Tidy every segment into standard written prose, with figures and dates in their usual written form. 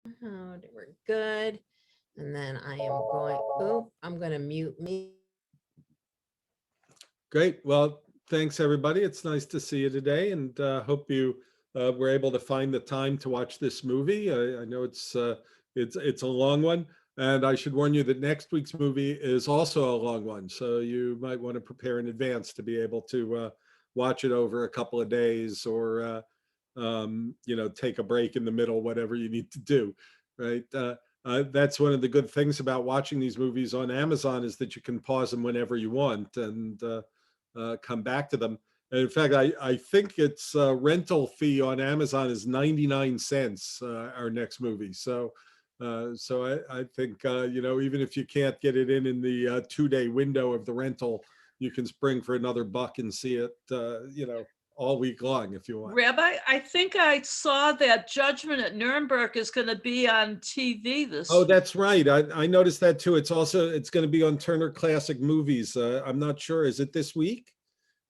Oh, we're good. And then I'm going to mute me. Great. Well, thanks everybody. It's nice to see you today, and hope you were able to find the time to watch this movie. I know it's a long one, and I should warn you that next week's movie is also a long one, so you might want to prepare in advance to be able to watch it over a couple of days, or take a break in the middle, whatever you need to do. Right. That's one of the good things about watching these movies on Amazon, is that you can pause them whenever you want, and come back to them. And in fact, I think its rental fee on Amazon is 99 cents, our next movie. So I think, even if you can't get it in the 2 day window of the rental, you can spring for another buck and see it, all week long if you want. Rabbi, I think I saw that Judgment at Nuremberg is going to be on TV this Oh, week. that's right. I noticed that too. It's going to be on Turner Classic Movies. I'm not sure. Is it this week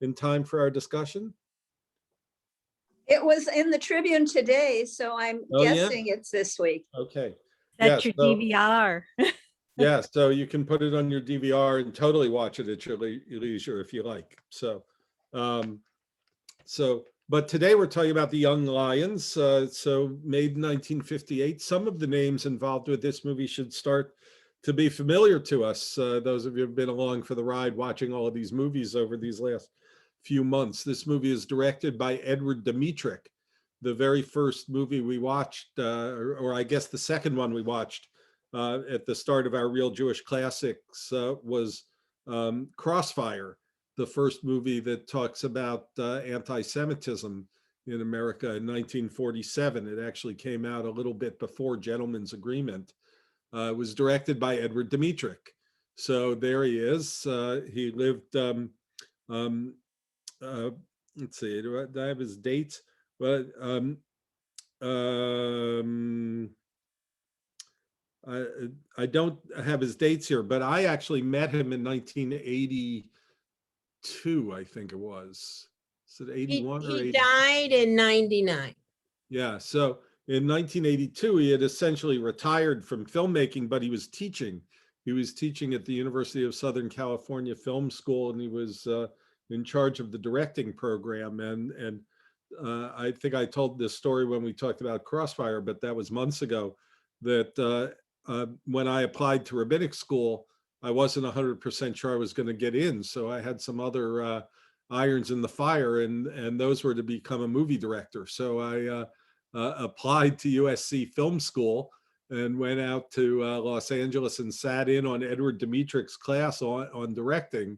in time for our discussion? It was in the Tribune today, so I'm Oh, yeah? guessing it's this week. Okay. That's Yeah, your DVR. yeah, so you can put it on your DVR and totally watch it at your leisure if you like. Um, but today we're talking about The Young Lions. So made in 1958. Some of the names involved with this movie should start to be familiar to us. Those of you who've been along for the ride watching all of these movies over these last few months. This movie is directed by Edward Dmytryk. The very first movie we watched, or I guess the second one we watched at the start of our Real Jewish Classics, was Crossfire, the first movie that talks about anti-Semitism in America in 1947. It actually came out a little bit before Gentleman's Agreement. It was directed by Edward Dmytryk. So there he is. He lived, let's see, do I have his dates? Well, um, I, I don't have his dates here, but I actually met him in 1982, I think it was. Is it 81 or He 80? died in 99. Yeah, so in 1982, he had essentially retired from filmmaking, but he was teaching. He was teaching at the University of Southern California Film School, and he was in charge of the directing program. And I think I told this story when we talked about Crossfire, but that was months ago, that when I applied to rabbinic school, I wasn't 100% sure I was going to get in. So I had some other irons in the fire, and those were to become a movie director. So I applied to USC Film School and went out to Los Angeles and sat in on Edward Dmytryk's class on directing,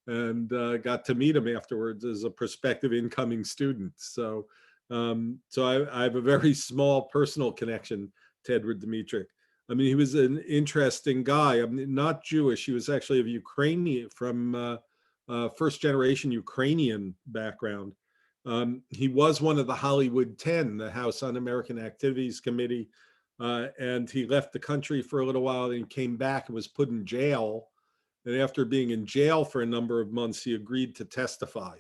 and got to meet him afterwards as a prospective incoming student. So I have a very small personal connection to Edward Dmytryk. I mean, he was an interesting guy. I mean, not Jewish. He was actually of Ukrainian, from first generation Ukrainian background. He was one of the Hollywood 10, the House Un-American Activities Committee, and he left the country for a little while, and he came back and was put in jail. And after being in jail for a number of months, he agreed to testify,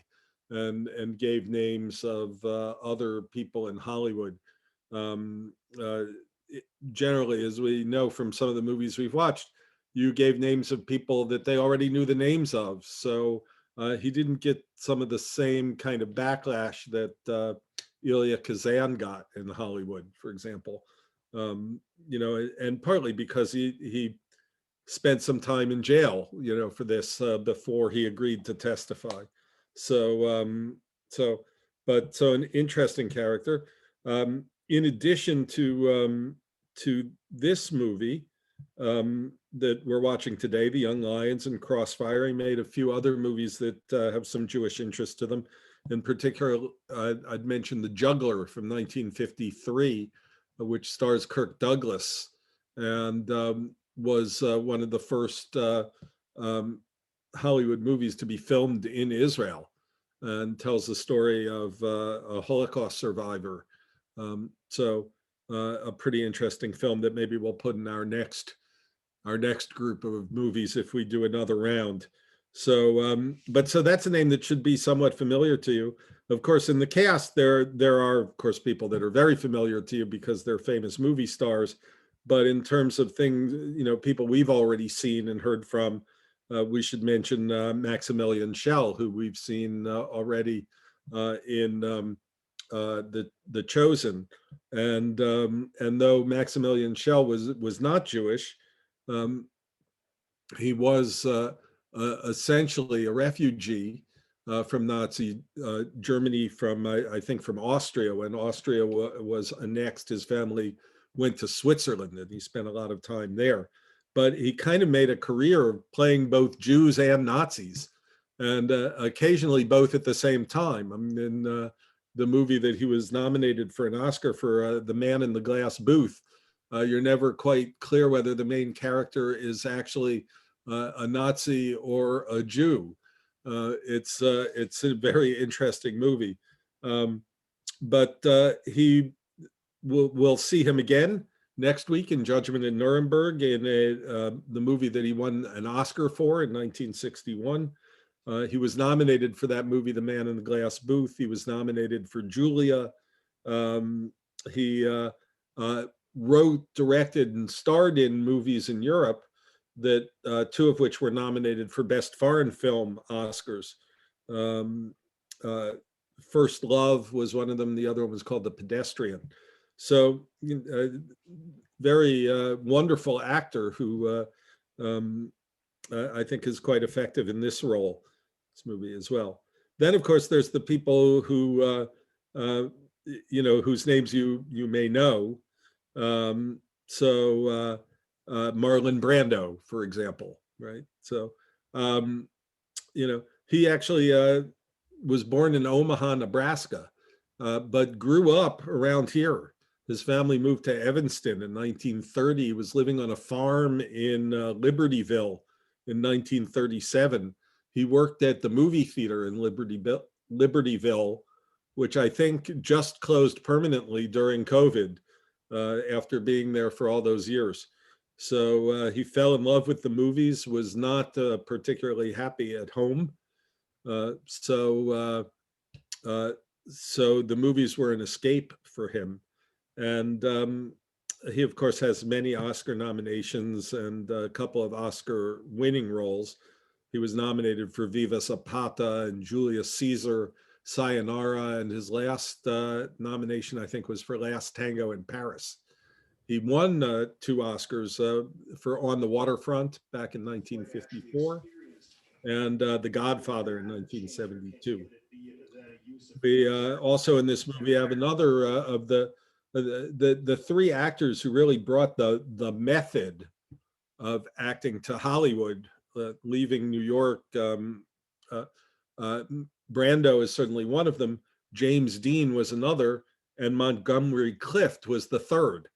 and gave names of other people in Hollywood. Um, uh, Generally, as we know from some of the movies we've watched, you gave names of people that they already knew the names of. So he didn't get some of the same kind of backlash that Elia Kazan got in Hollywood, for example. And partly because he spent some time in jail, for this before he agreed to testify. So, so an interesting character. In addition to this movie that we're watching today, The Young Lions and Crossfire, he made a few other movies that have some Jewish interest to them. In particular, I'd mention The Juggler from 1953, which stars Kirk Douglas, and was one of the first um, Hollywood movies to be filmed in Israel, and tells the story of a Holocaust survivor. A pretty interesting film that maybe we'll put in our next group of movies if we do another round. So, but so that's a name that should be somewhat familiar to you. Of course, in the cast, there are, of course, people that are very familiar to you because they're famous movie stars. But in terms of things, people we've already seen and heard from, we should mention Maximilian Schell, who we've seen already in the Chosen. And though Maximilian Schell was not Jewish, um, he was essentially a refugee from Nazi Germany, from I think from Austria. When Austria was annexed, his family went to Switzerland, and he spent a lot of time there. But he kind of made a career of playing both Jews and Nazis, and occasionally both at the same time. I mean, in the movie that he was nominated for an Oscar for, The Man in the Glass Booth, you're never quite clear whether the main character is actually a Nazi or a Jew. It's a very interesting movie, but we'll see him again next week in Judgment in Nuremberg, in the movie that he won an Oscar for in 1961. He was nominated for that movie, The Man in the Glass Booth. He was nominated for Julia. He wrote, directed, and starred in movies in Europe, that two of which were nominated for Best Foreign Film Oscars. First Love was one of them. The other one was called The Pedestrian. So very wonderful actor who I think is quite effective in this role, this movie as well. Then, of course, there's the people who, whose names you may know. Marlon Brando, for example, right? So, he actually was born in Omaha, Nebraska, but grew up around here. His family moved to Evanston in 1930. He was living on a farm in Libertyville in 1937. He worked at the movie theater in Libertyville, which I think just closed permanently during COVID, after being there for all those years. So he fell in love with the movies, was not particularly happy at home. So the movies were an escape for him. And he, of course, has many Oscar nominations and a couple of Oscar winning roles. He was nominated for Viva Zapata and Julius Caesar, Sayonara, and his last nomination, I think, was for Last Tango in Paris. He won 2 Oscars for On the Waterfront back in 1954 and The Godfather in 1972. We also in this movie have another of the 3 actors who really brought the method of acting to Hollywood, leaving New York. Brando is certainly one of them. James Dean was another, and Montgomery Clift was the third.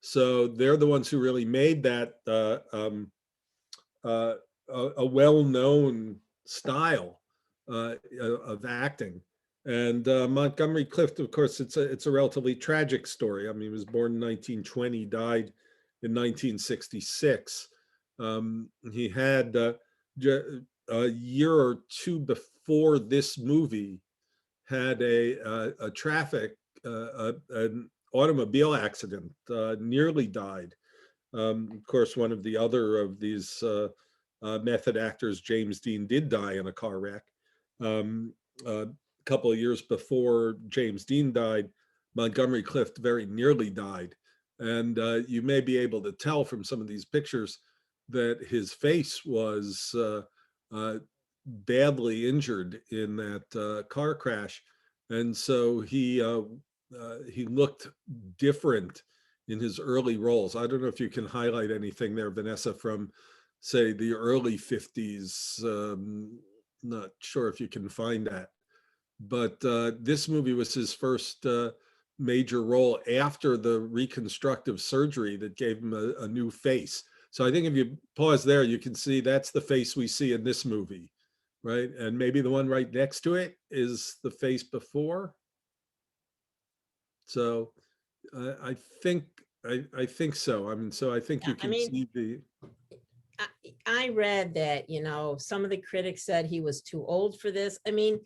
So they're the ones who really made that a well-known style of acting. And Montgomery Clift, of course, it's a relatively tragic story. I mean, he was born in 1920, died in 1966. He had a year or 2 before this movie had a traffic an automobile accident, nearly died. Of course, one of the other of these method actors, James Dean, did die in a car wreck. A couple of years before James Dean died, Montgomery Clift very nearly died. And you may be able to tell from some of these pictures that his face was badly injured in that car crash. And so he looked different in his early roles. I don't know if you can highlight anything there, Vanessa, from, say, the early 50s. Not sure if you can find that. But this movie was his first major role after the reconstructive surgery that gave him a new face. So I think if you pause there, you can see that's the face we see in this movie, right? And maybe the one right next to it is the face before. So I think so. I mean, so I think you can see the. I I read that, some of the critics said he was too old for this. I mean,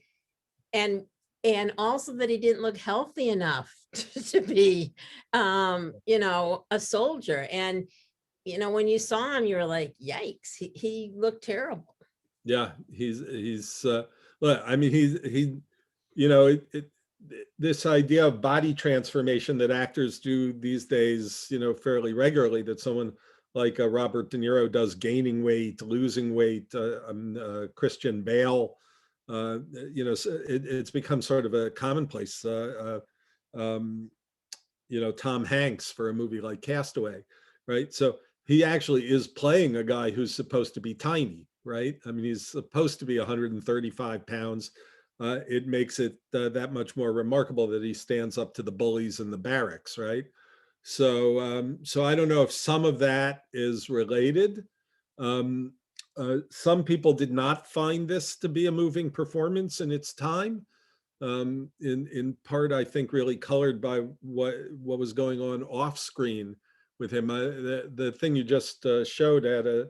and also that he didn't look healthy enough to be, a soldier. And, when you saw him, you were like, yikes, he looked terrible. Yeah, well, I mean, this idea of body transformation that actors do these days, fairly regularly, that someone like Robert De Niro does, gaining weight, losing weight, Christian Bale, it's become sort of a commonplace. Tom Hanks for a movie like Castaway, right? So he actually is playing a guy who's supposed to be tiny, right? I mean, he's supposed to be 135 pounds. It makes it that much more remarkable that he stands up to the bullies in the barracks, right? So, I don't know if some of that is related. Some people did not find this to be a moving performance in its time. In part, I think, really colored by what was going on off screen with him. The thing you just showed had a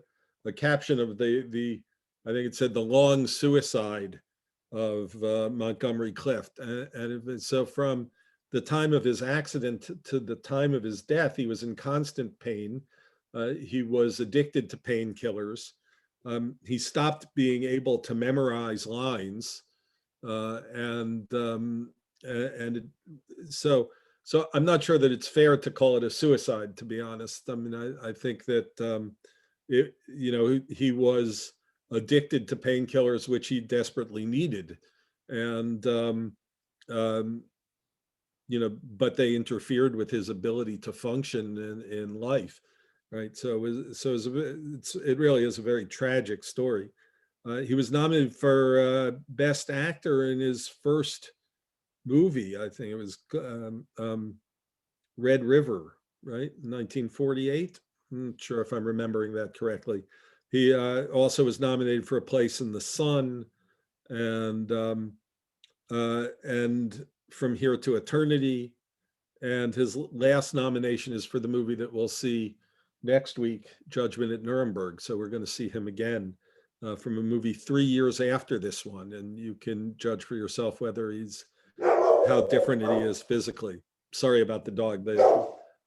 caption of the I think it said the long suicide of Montgomery Clift, and so from the time of his accident to the time of his death, he was in constant pain. He was addicted to painkillers. He stopped being able to memorize lines. So I'm not sure that it's fair to call it a suicide, to be honest. I mean, I think that he was addicted to painkillers, which he desperately needed, and but they interfered with his ability to function in life, right? So it really is a very tragic story. He was nominated for Best Actor in his first movie. I think it was Red River, right? 1948. I'm not sure if I'm remembering that correctly. He also was nominated for A Place in the Sun, and From Here to Eternity. And his last nomination is for the movie that we'll see next week, Judgment at Nuremberg. So we're going to see him again. From a movie 3 years after this one, and you can judge for yourself whether how different he is physically. Sorry about the dog.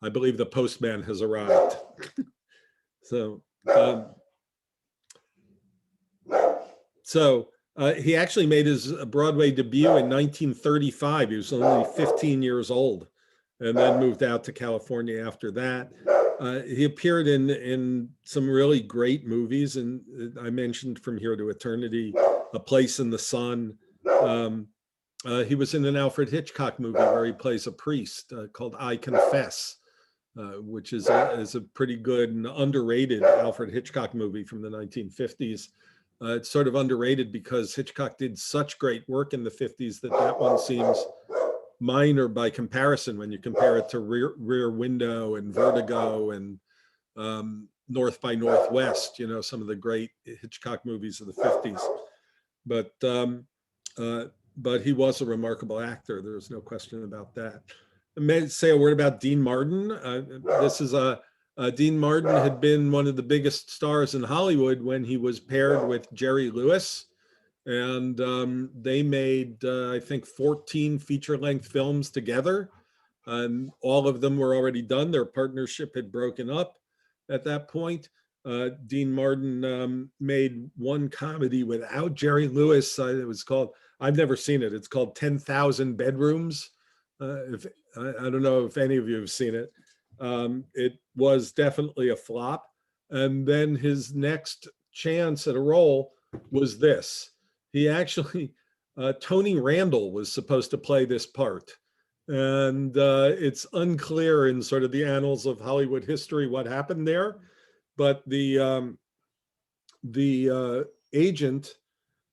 I believe the postman has arrived. So he actually made his Broadway debut in 1935. He was only 15 years old, and then moved out to California after that. He appeared in some really great movies, and I mentioned From Here to Eternity, A Place in the Sun. He was in an Alfred Hitchcock movie where he plays a priest called I Confess, which is a pretty good and underrated Alfred Hitchcock movie from the 1950s. It's sort of underrated because Hitchcock did such great work in the 50s that one seems minor by comparison when you compare it to Rear Window and Vertigo and North by Northwest, some of the great Hitchcock movies of the 50s. But he was a remarkable actor. There's no question about that. I may say a word about Dean Martin. Dean Martin had been one of the biggest stars in Hollywood when he was paired with Jerry Lewis. And they made, I think, 14 feature-length films together. And all of them were already done. Their partnership had broken up at that point. Dean Martin made one comedy without Jerry Lewis. It was called, I've never seen it. It's called 10,000 Bedrooms. I don't know if any of you have seen it. It was definitely a flop. And then his next chance at a role was this. He actually, Tony Randall was supposed to play this part. And it's unclear in sort of the annals of Hollywood history what happened there. But the agent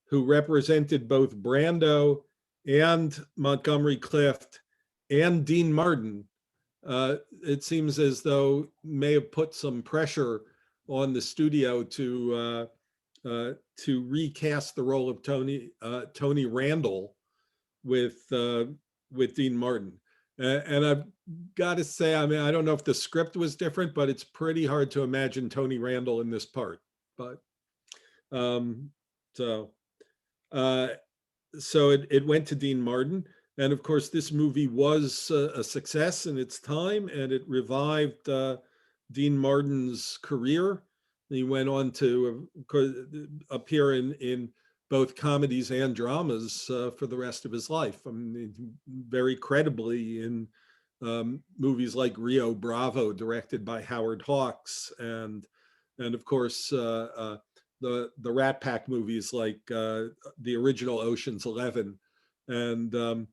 who represented both Brando and Montgomery Clift and Dean Martin, it seems as though may have put some pressure on the studio to recast the role of Tony Randall with Dean Martin. And I've got to say, I mean, I don't know if the script was different, but it's pretty hard to imagine Tony Randall in this part. But Um, so uh, so it went to Dean Martin. And of course, this movie was a success in its time, and it revived Dean Martin's career. He went on to appear in both comedies and dramas for the rest of his life. I mean, very credibly in movies like Rio Bravo, directed by Howard Hawks, and of course the Rat Pack movies like the original Ocean's 11, and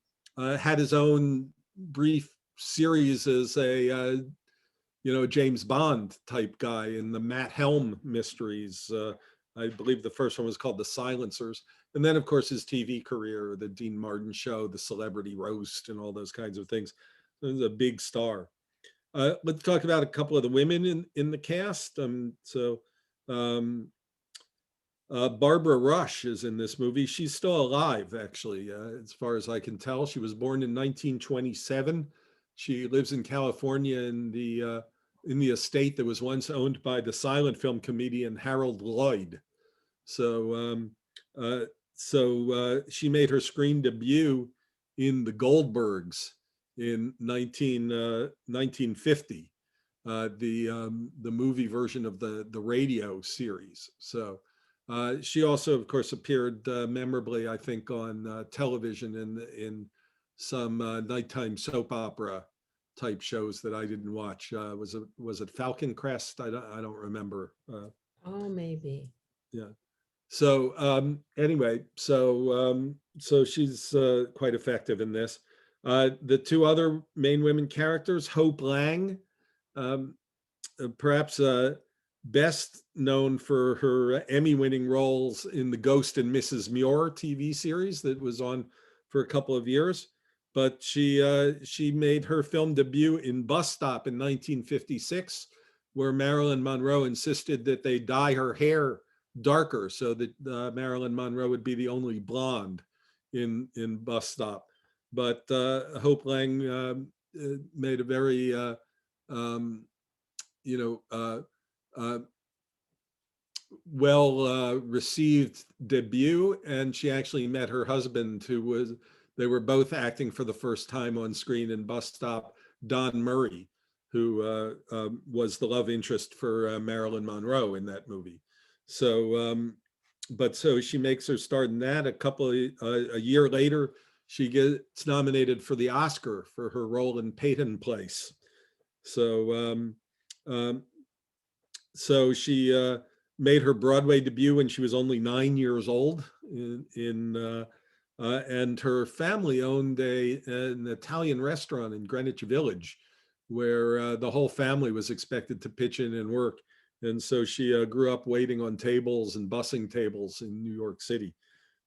had his own brief series as a James Bond type guy in the Matt Helm mysteries. I believe the first one was called The Silencers. And then, of course, his TV career, the Dean Martin Show, the Celebrity Roast, and all those kinds of things. He was a big star. Let's talk about a couple of the women in the cast. Barbara Rush is in this movie. She's still alive, actually, as far as I can tell. She was born in 1927. She lives in California in the estate that was once owned by the silent film comedian Harold Lloyd. So she made her screen debut in The Goldbergs in 1950, the movie version of the radio series. So she also, of course, appeared memorably, I think, on television in some nighttime soap opera type shows that I didn't watch. Was it Falcon Crest? I don't remember. Oh, maybe. Yeah. So anyway, so she's quite effective in this. The two other main women characters, Hope Lang, perhaps best known for her Emmy-winning roles in the Ghost and Mrs. Muir TV series that was on for a couple of years. But she made her film debut in Bus Stop in 1956, where Marilyn Monroe insisted that they dye her hair darker so that Marilyn Monroe would be the only blonde in Bus Stop. But Hope Lang made a very well received debut, and she actually met her husband, they were both acting for the first time on screen in Bus Stop, Don Murray, who was the love interest for Marilyn Monroe in that movie. So so she makes her start in that. A year later, she gets nominated for the Oscar for her role in Peyton Place. So so she made her Broadway debut when she was only 9 years old, and her family owned an Italian restaurant in Greenwich Village, where the whole family was expected to pitch in and work. And so she grew up waiting on tables and bussing tables in New York City.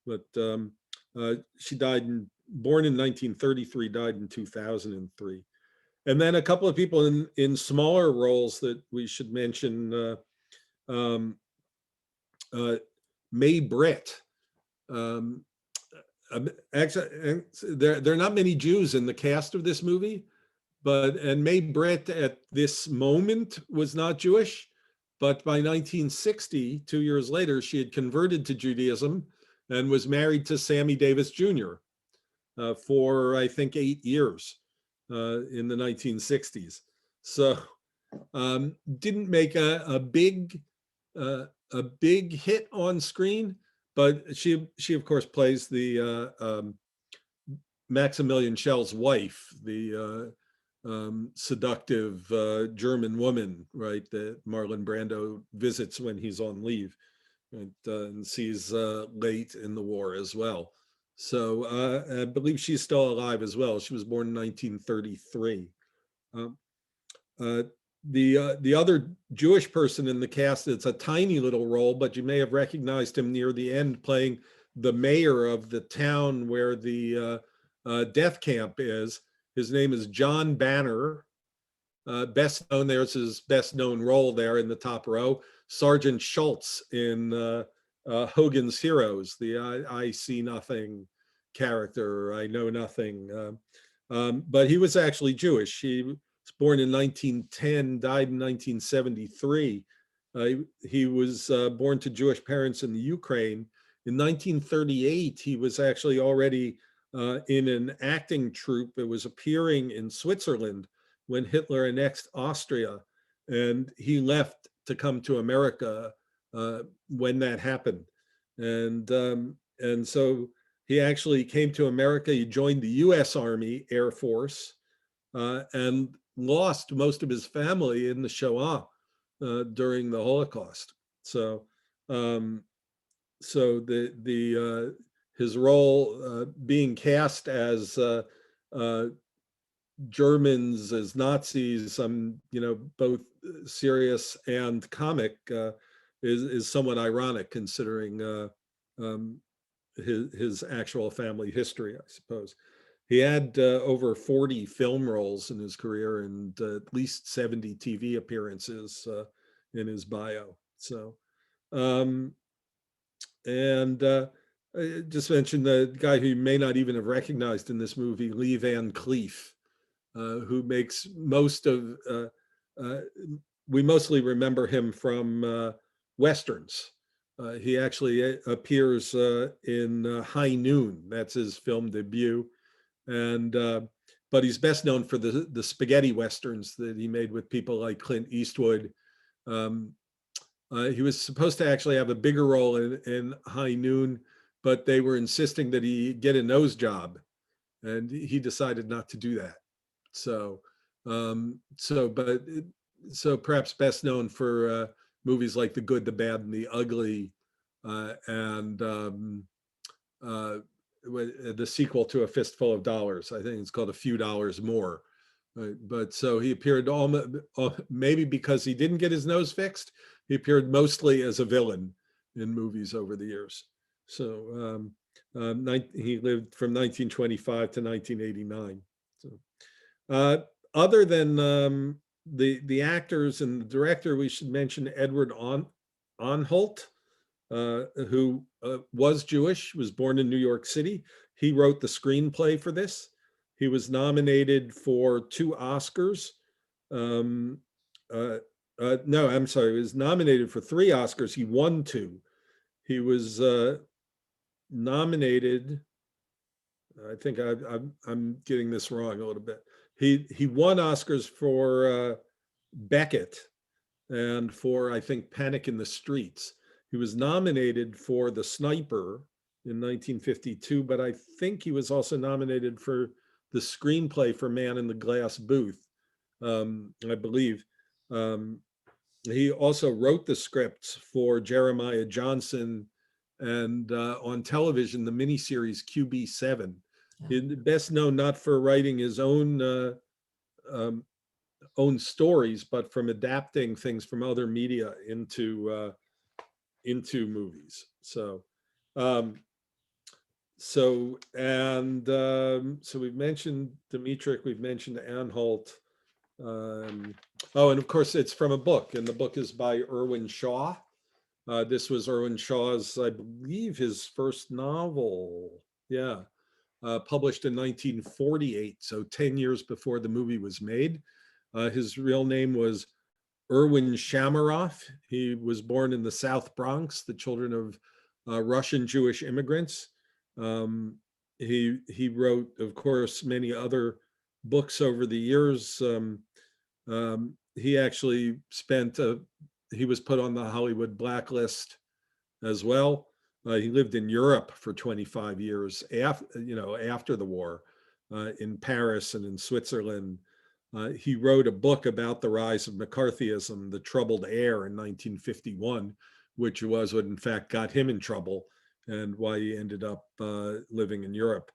But she born in 1933, died in 2003. And then a couple of people in smaller roles that we should mention, Mae Britt. Actually, there are not many Jews in the cast of this movie, and Mae Britt at this moment was not Jewish, but by 1960, 2 years later, she had converted to Judaism and was married to Sammy Davis Jr. For, I think, 8 years in the 1960s. So didn't make a big hit on screen, but she of course plays the Maximilian Schell's wife, the seductive German woman, right, that Marlon Brando visits when he's on leave, and sees late in the war as well. So I believe she's still alive as well. She was born in 1933. The other Jewish person in the cast, it's a tiny little role, but you may have recognized him near the end, playing the mayor of the town where the death camp is. His name is John Banner. Best known, there's his best known role there in the top row, Sergeant Schultz in Hogan's Heroes, the I see nothing character, I know nothing. But he was actually Jewish. He was born in 1910, died in 1973. He was born to Jewish parents in the Ukraine. In 1938, he was actually already in an acting troupe. It was appearing in Switzerland when Hitler annexed Austria, and he left to come to America when that happened. And so he actually came to America. He joined the U.S. Army Air Force and lost most of his family in the Shoah during the Holocaust. So, so his role being cast as Germans, as Nazis, both serious and comic, is somewhat ironic considering his actual family history, I suppose. He had over 40 film roles in his career and at least 70 TV appearances in his bio. So, I just mentioned the guy who you may not even have recognized in this movie, Lee Van Cleef, who makes most of, we mostly remember him from Westerns. He actually appears in High Noon. That's his film debut. And but he's best known for the spaghetti westerns that he made with people like Clint Eastwood. He was supposed to actually have a bigger role in High Noon, but they were insisting that he get a nose job, and he decided not to do that. So, so perhaps best known for movies like The Good, the Bad, and the Ugly, and the sequel to A Fistful of Dollars. I think it's called A Few Dollars More. Right? But so he appeared maybe because he didn't get his nose fixed, he appeared mostly as a villain in movies over the years. So he lived from 1925 to 1989. So other than the actors and the director, we should mention Edward Anhalt, who was Jewish, was born in New York City. He wrote the screenplay for this. He was nominated for 2 Oscars. No, I'm sorry, he was nominated for 3 Oscars. He won 2. He was nominated, I think I'm getting this wrong a little bit. He won Oscars for Beckett and for, I think, Panic in the Streets. He was nominated for The Sniper in 1952, but I think he was also nominated for the screenplay for Man in the Glass Booth, I believe. He also wrote the scripts for Jeremiah Johnson and on television, the miniseries QB7. He's best known not for writing his own stories, but from adapting things from other media into movies. So, so we've mentioned Dmytryk, we've mentioned Anhalt. Oh, and of course it's from a book, and the book is by Erwin Shaw. This was Erwin Shaw's, I believe, his first novel. Yeah, published in 1948, so 10 years before the movie was made. His real name was Erwin Shamarov. He was born in the South Bronx, the children of Russian Jewish immigrants. He wrote, of course, many other books over the years. He actually he was put on the Hollywood blacklist as well. He lived in Europe for 25 years after the war, in Paris and in Switzerland. He wrote a book about the rise of McCarthyism, The Troubled Air, in 1951, which was what in fact got him in trouble and why he ended up living in Europe.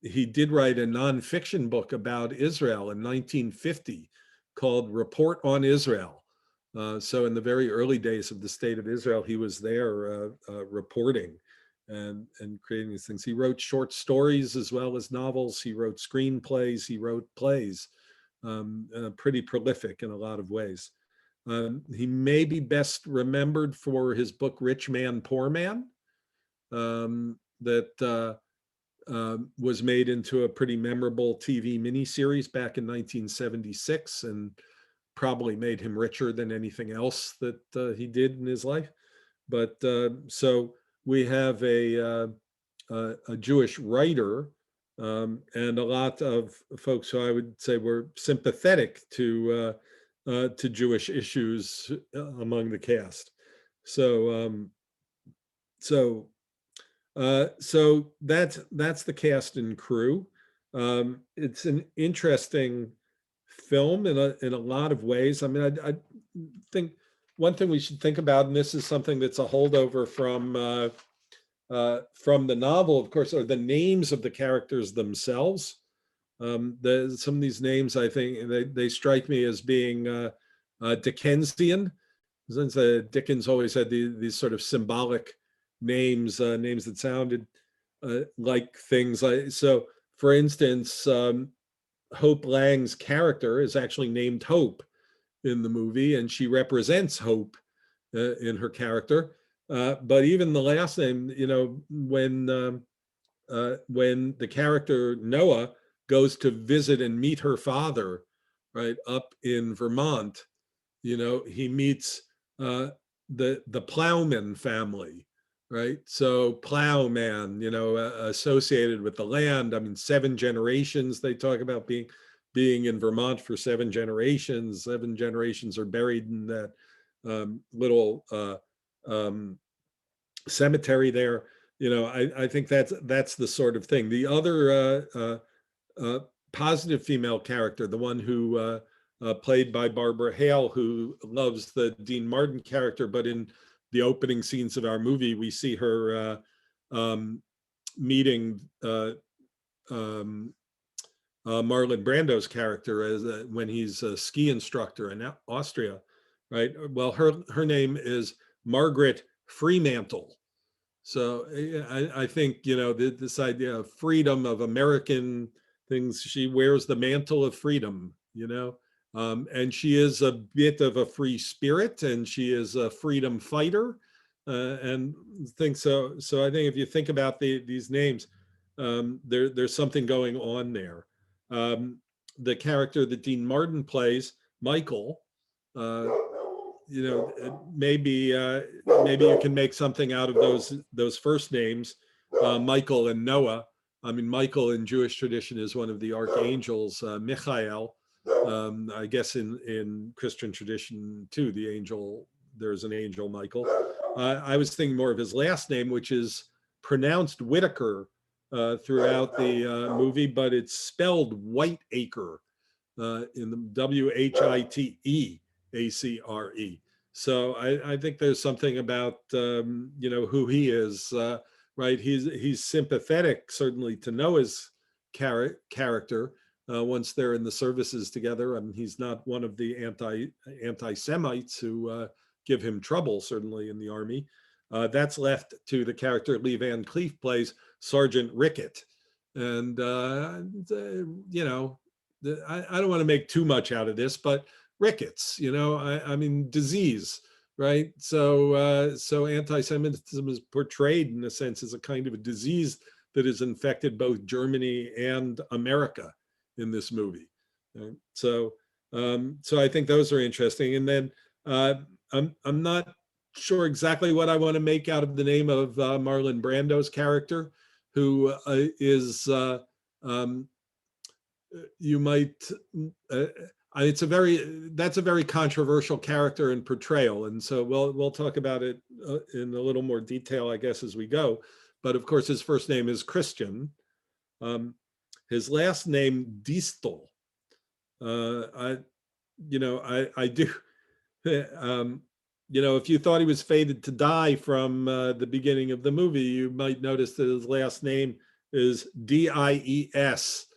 He did write a nonfiction book about Israel in 1950 called Report on Israel. So in the very early days of the state of Israel, he was there reporting and creating these things. He wrote short stories as well as novels. He wrote screenplays. He wrote plays. Pretty prolific in a lot of ways. He may be best remembered for his book Rich Man, Poor Man, that was made into a pretty memorable TV miniseries back in 1976 and probably made him richer than anything else that he did in his life. But so we have a Jewish writer, and a lot of folks who I would say were sympathetic to Jewish issues among the cast. So so that's the cast and crew. It's an interesting film in a lot of ways. I mean, I think one thing we should think about, and this is something that's a holdover from the novel, of course, are the names of the characters themselves. Some of these names, I think, they strike me as being Dickensian, since Dickens always had these sort of symbolic names, names that sounded like things like, so for instance, Hope Lang's character is actually named Hope in the movie, and she represents hope in her character. But even the last name, you know, when the character Noah goes to visit and meet her father, right, up in Vermont, you know, he meets the Plowman family, right? So plowman, you know, associated with the land. I mean, 7 generations. They talk about being in Vermont for 7 generations. 7 generations are buried in that little cemetery there. You know, I think that's the sort of thing. The other positive female character, the one who played by Barbara Hale, who loves the Dean Martin character, but in the opening scenes of our movie, we see her meeting Marlon Brando's character as when he's a ski instructor in Austria, right? Well, her name is Margaret Fremantle. So I think, you know, this idea of freedom, of American things, she wears the mantle of freedom, you know, and she is a bit of a free spirit, and she is a freedom fighter, and things. So I think if you think about these names, there's something going on there. The character that Dean Martin plays, Michael, you know, maybe you can make something out of those first names, Michael and Noah. I mean, Michael in Jewish tradition is one of the archangels, Michael. I guess in Christian tradition too, there's an angel Michael. I was thinking more of his last name, which is pronounced Whitaker throughout the movie, but it's spelled Whiteacre in the Whiteacre. So I think there's something about you know, who he is, right? He's sympathetic certainly to Noah's character once they're in the services together. I mean, he's not one of the anti-Semites who give him trouble, certainly in the army. That's left to the character Lee Van Cleef plays, Sergeant Rickett. And you know, I don't want to make too much out of this, but rickets, you know, I mean, disease, right? So so anti-Semitism is portrayed in a sense as a kind of a disease that has infected both Germany and America in this movie. Right? So so I think those are interesting. And then I'm not sure exactly what I want to make out of the name of Marlon Brando's character, who is you might that's a very controversial character and portrayal, and so we'll talk about it in a little more detail, I guess, as we go. But of course, his first name is Christian. His last name Distel. I do. You know, if you thought he was fated to die from the beginning of the movie, you might notice that his last name is Dies,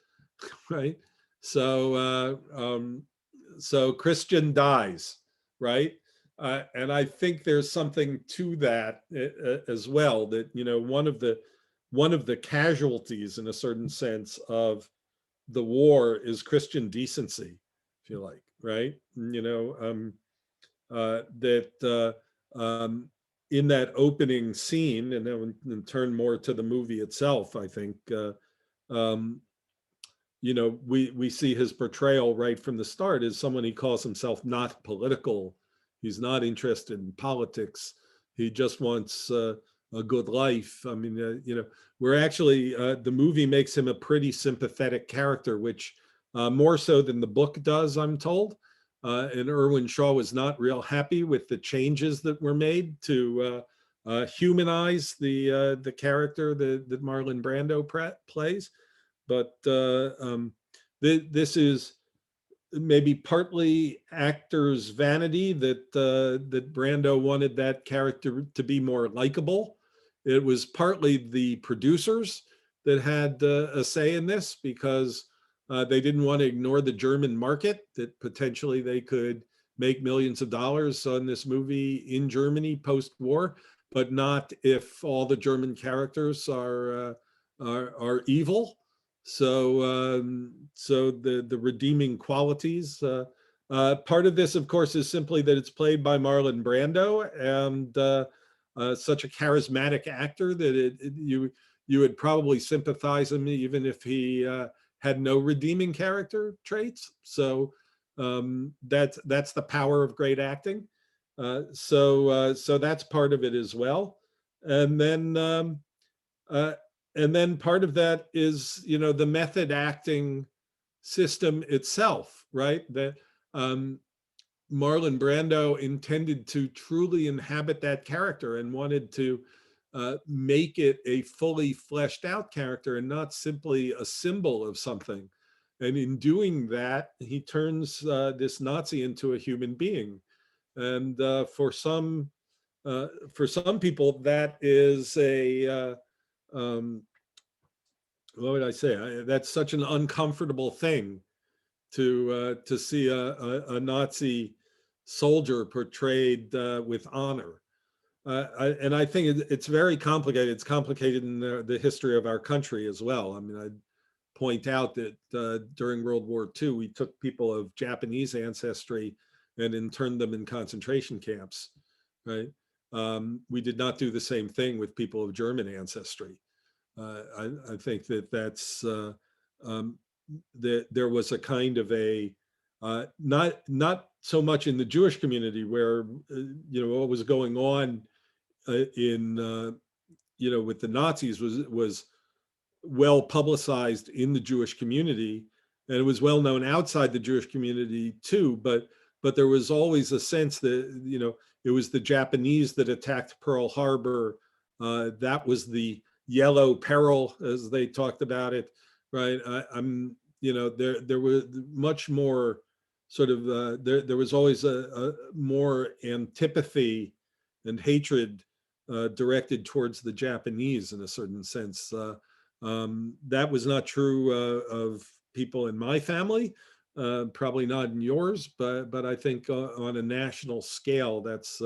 right? So so Christian dies, right? And I think there's something to that as well. That, you know, one of the casualties, in a certain sense, of the war is Christian decency, if you like, right? You know, that in that opening scene, and then turn more to the movie itself, I think you know, we see his portrayal right from the start as someone, he calls himself not political. He's not interested in politics. He just wants a good life. I mean, you know, we're actually, the movie makes him a pretty sympathetic character, which more so than the book does, I'm told. And Erwin Shaw was not real happy with the changes that were made to humanize the character that Marlon Brando plays. But this is maybe partly actors' vanity that Brando wanted that character to be more likable. It was partly the producers that had a say in this, because they didn't want to ignore the German market, that potentially they could make millions of dollars on this movie in Germany post-war, but not if all the German characters are evil. So the redeeming qualities. Part of this, of course, is simply that it's played by Marlon Brando, and such a charismatic actor that you would probably sympathize him even if he had no redeeming character traits. So that's the power of great acting. So that's part of it as well. And then part of that is, you know, the method acting system itself, right? That Marlon Brando intended to truly inhabit that character and wanted to make it a fully fleshed out character and not simply a symbol of something. And in doing that, he turns this Nazi into a human being. And for some people, that is a what would I say? That's such an uncomfortable thing to see a Nazi soldier portrayed with honor. And I think it's very complicated. It's complicated in the history of our country as well. I mean, I'd point out that during World War II, we took people of Japanese ancestry and interned them in concentration camps, right? We did not do the same thing with people of German ancestry. I think that's that there was a kind of a not so much in the Jewish community where you know what was going on in you know with the Nazis was well publicized in the Jewish community, and it was well known outside the Jewish community too. But there was always a sense that you know it was the Japanese that attacked Pearl Harbor. That was the yellow peril, as they talked about it, right? I'm, you know, there was much more sort of, there was always a more antipathy and hatred directed towards the Japanese in a certain sense. That was not true of people in my family, probably not in yours, but I think on a national scale, that's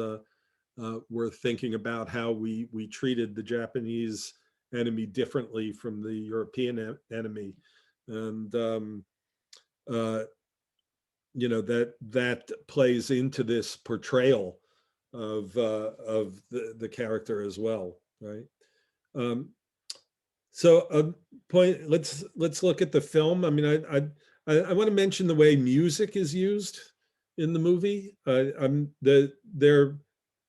worth thinking about how we treated the Japanese enemy differently from the European enemy, and you know that plays into this portrayal of the character as well, right? So point. Let's look at the film. I mean, I want to mention the way music is used in the movie. The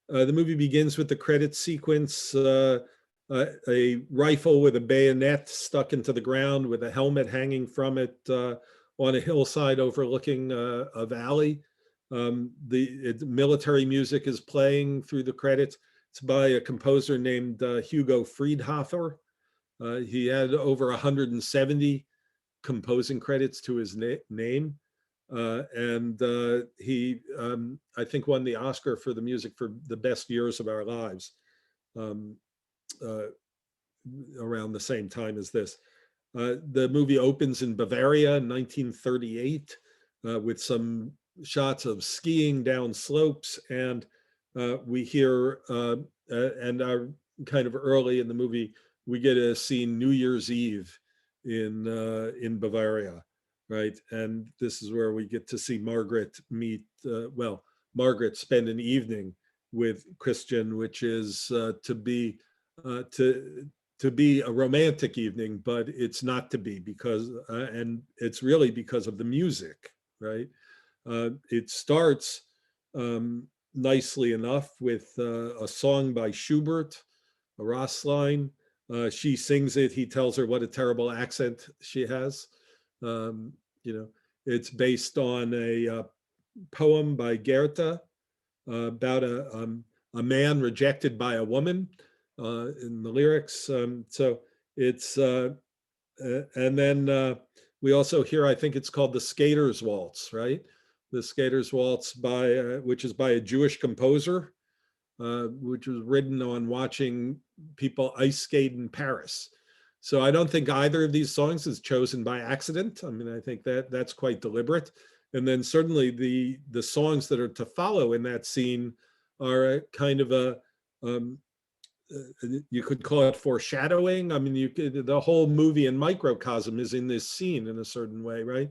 movie begins with the credit sequence. A rifle with a bayonet stuck into the ground with a helmet hanging from it on a hillside overlooking a valley. The military music is playing through the credits. It's by a composer named Hugo Friedhofer. He had over 170 composing credits to his name. And he, I think, won the Oscar for the music for the best years of our lives. Around the same time as this. The movie opens in Bavaria in 1938 with some shots of skiing down slopes, and we hear, and are kind of early in the movie, we get to see New Year's Eve in Bavaria, right? And this is where we get to see Margaret meet, well, Margaret spend an evening with Christian, which is to to be a romantic evening, but it's not to be because, and it's really because of the music, right? It starts nicely enough with a song by Schubert, a Ross line. She sings it. He tells her what a terrible accent she has. You know, it's based on a poem by Goethe about a man rejected by a woman in the lyrics. So it's, and then we also hear, I think it's called the Skater's Waltz, right? The Skater's Waltz by, which is by a Jewish composer, which was written on watching people ice skate in Paris. So I don't think either of these songs is chosen by accident. I mean, I think that that's quite deliberate. And then certainly the songs that are to follow in that scene are a kind of a, you could call it foreshadowing. I mean, you could, the whole movie in microcosm is in this scene in a certain way, right?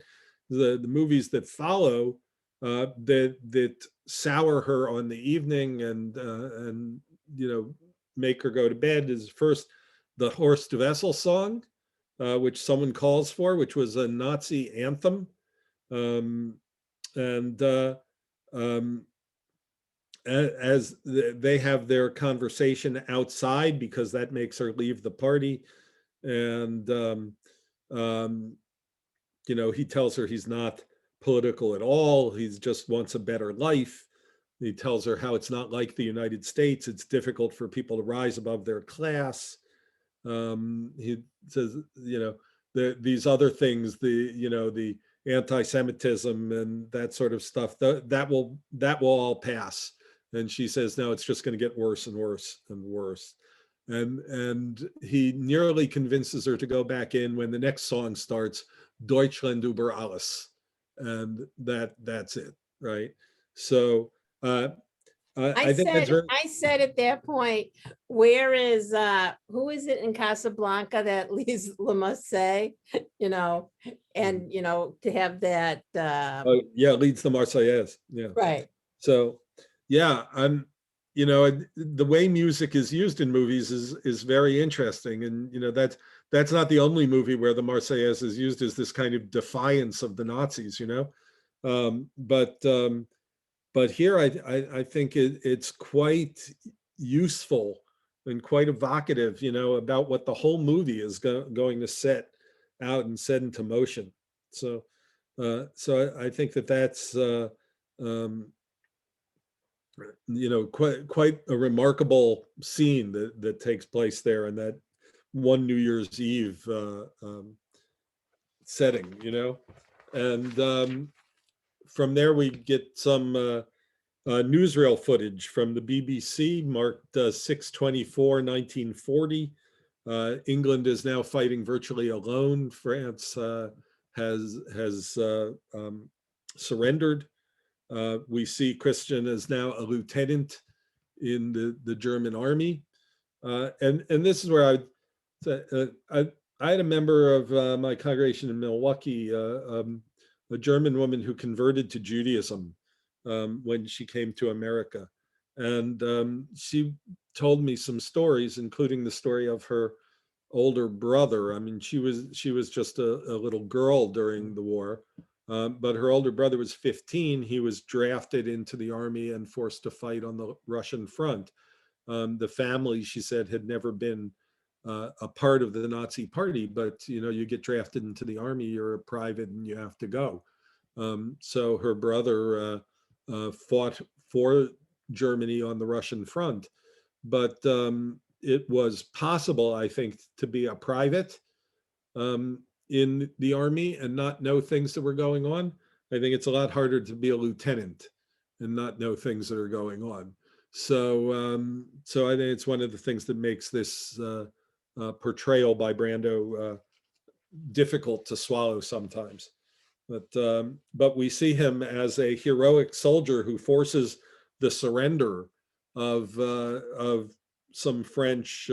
The movies that follow that sour her on the evening and you know, make her go to bed is first the Horst Wessel song, which someone calls for, which was a Nazi anthem. And as they have their conversation outside because that makes her leave the party. And, you know, he tells her he's not political at all. He just wants a better life. He tells her how it's not like the United States. It's difficult for people to rise above their class. He says, you know, these other things, you know, the anti-Semitism and that sort of stuff, that will all pass. And she says, no, it's just going to get worse and worse and worse. And he nearly convinces her to go back in when the next song starts, Deutschland über alles. And that's it, right? So I think that's very. I said at that point, where is who is it in Casablanca that Lise Lamassie, you know, and you know, to have that Oh, yeah, leads the Marseillaise. Yeah. right. So yeah, you know, the way music is used in movies is very interesting. And you know, that's not the only movie where the Marseillaise is used as this kind of defiance of the Nazis, you know. But here I think it's quite useful and quite evocative, you know, about what the whole movie is going to set out and set into motion. So I think that's you know, quite a remarkable scene that takes place there in that one New Year's Eve setting, you know. And from there we get some newsreel footage from the BBC marked 6/24/1940. England is now fighting virtually alone. France has surrendered. We see Christian is now a lieutenant in the German army. And this is where I had a member of my congregation in Milwaukee, a German woman who converted to Judaism when she came to America. And she told me some stories, including the story of her older brother. I mean, she was just a little girl during the war, but her older brother was 15. He was drafted into the army and forced to fight on the Russian front. The family, she said, had never been a part of the Nazi party, but you know, you get drafted into the army, you're a private and you have to go. So her brother fought for Germany on the Russian front, but it was possible, I think, to be a private in the army and not know things that were going on. I think it's a lot harder to be a lieutenant and not know things that are going on. So I think it's one of the things that makes this portrayal by Brando difficult to swallow sometimes. But we see him as a heroic soldier who forces the surrender of some French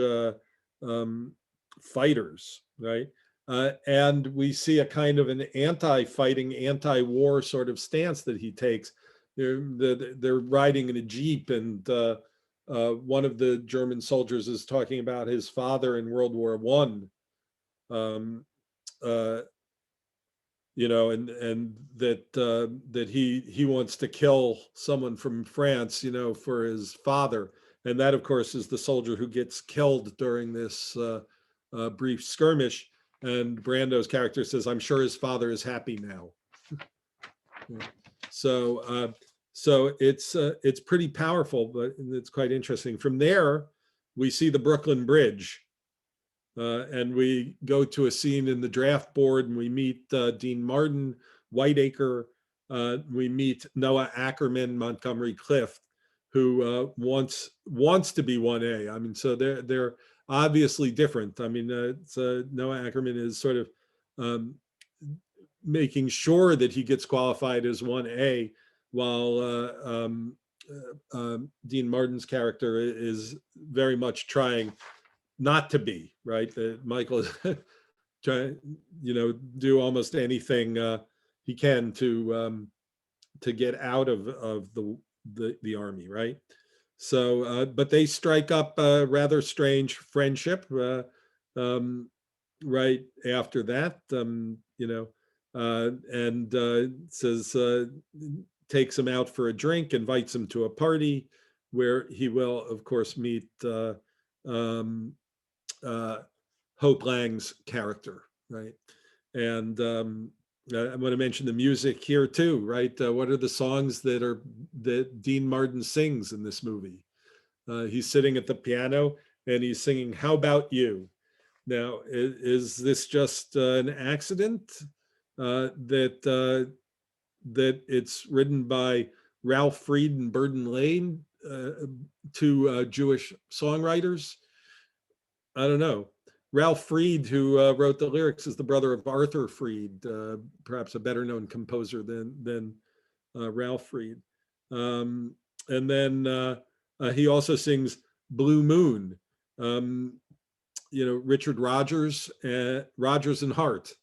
fighters, right? And we see a kind of an anti-fighting, anti-war sort of stance that he takes. They're riding in a Jeep and one of the German soldiers is talking about his father in World War I. You know, and that he wants to kill someone from France, you know, for his father, and that, of course, is the soldier who gets killed during this brief skirmish. And Brando's character says, "I'm sure his father is happy now." So it's pretty powerful, but it's quite interesting. From there, we see the Brooklyn Bridge. And we go to a scene in the draft board, and we meet Dean Martin, Whiteacre. We meet Noah Ackerman, Montgomery Clift, who wants to be 1A. I mean, so they're obviously different. I mean, Noah Ackerman is sort of making sure that he gets qualified as 1A, while Dean Martin's character is very much trying not to be, right? Michael is trying, you know, do almost anything he can to get out of the army, right? So, but they strike up a rather strange friendship right after that, you know, and says, takes him out for a drink, invites him to a party where he will, of course, meet Hope Lang's character, right? And I want to mention the music here too, right? What are the songs that Dean Martin sings in this movie? He's sitting at the piano and he's singing "How About You." Now, is this just an accident that it's written by Ralph Freed and Burden Lane, two Jewish songwriters? I don't know. Ralph Freed, who wrote the lyrics, is the brother of Arthur Freed, perhaps a better known composer than Ralph Freed. And then he also sings Blue Moon. You know, Richard Rogers and Hart